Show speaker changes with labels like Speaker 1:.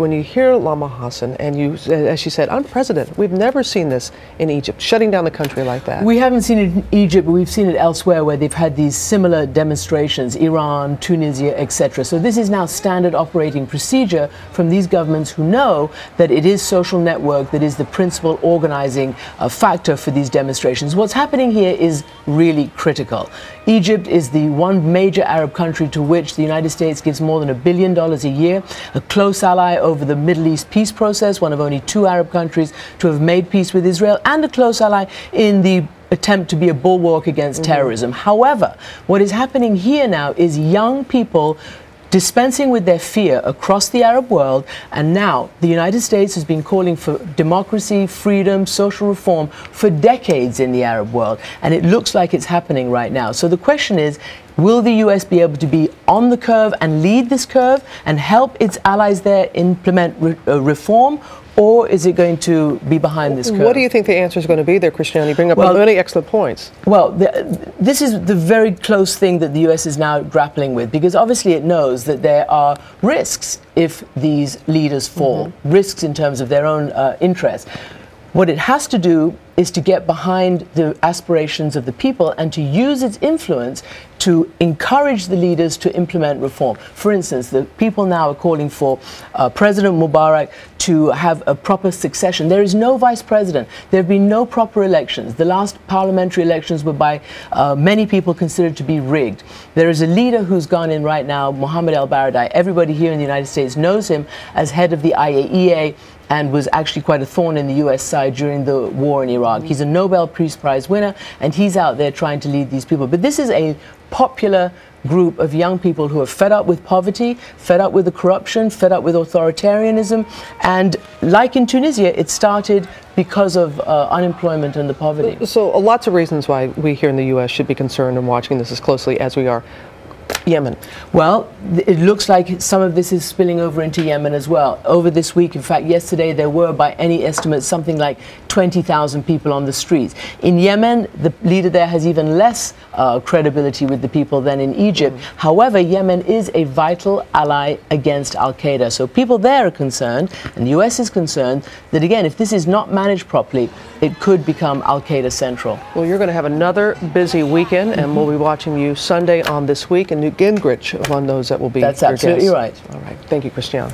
Speaker 1: When you hear Lama Hassan and you, as she said, unprecedented, we've never seen this in Egypt, shutting down the country like that.
Speaker 2: We haven't seen it in Egypt, but we've seen it elsewhere where they've had these similar demonstrations, Iran, Tunisia, etc. So this is now standard operating procedure from these governments who know that it is social network that is the principal organizing factor for these demonstrations. What's happening here is really critical. Egypt is the one major Arab country to which the United States gives more than $1 billion a year, a close ally over the Middle East peace process, one of only 2 Arab countries to have made peace with Israel, and a close ally in the attempt to be a bulwark against terrorism. However, what is happening here now is young people dispensing with their fear across the Arab world, and now the United States has been calling for democracy, freedom, social reform for decades in the Arab world, and it looks like it's happening right now. So the question is, will the US be able to be on the curve and lead this curve and help its allies there implement reform? Or is it going to be behind this curve?
Speaker 1: What do you think the answer is going to be there, Christiane? You bring up many excellent points.
Speaker 2: Well, this is the very close thing that the US is now grappling with, because obviously it knows that there are risks if these leaders fall, risks in terms of their own interests. What it has to do is to get behind the aspirations of the people and to use its influence to encourage the leaders to implement reform. For instance, the people now are calling for President Mubarak to have a proper succession. There is no vice president. There have been no proper elections. The last parliamentary elections were by many people considered to be rigged. There is a leader who's gone in right now, Mohammed al-Baradei. Everybody here in the United States knows him as head of the IAEA, and was actually quite a thorn in the US side during the war in Iraq. He's a Nobel Peace Prize winner, and he's out there trying to lead these people. But this is a popular group of young people who are fed up with poverty, fed up with the corruption, fed up with authoritarianism, and like in Tunisia, it started because of unemployment and the poverty.
Speaker 1: So lots of reasons why we here in the US should be concerned and watching this as closely as we are. Yemen.
Speaker 2: Well, it looks like some of this is spilling over into Yemen as well. Over this week, in fact, yesterday, there were, by any estimate, something like 20,000 people on the streets. In Yemen, the leader there has even less credibility with the people than in Egypt. However, Yemen is a vital ally against al-Qaeda. So people there are concerned, and the US is concerned, that again, if this is not managed properly, it could become al-Qaeda central.
Speaker 1: Well, you're going to have another busy weekend, and we'll be watching you Sunday on This Week, and Newt Gingrich among those that will be
Speaker 2: That's absolutely
Speaker 1: guests.
Speaker 2: right.
Speaker 1: All right. Thank you, Christiane.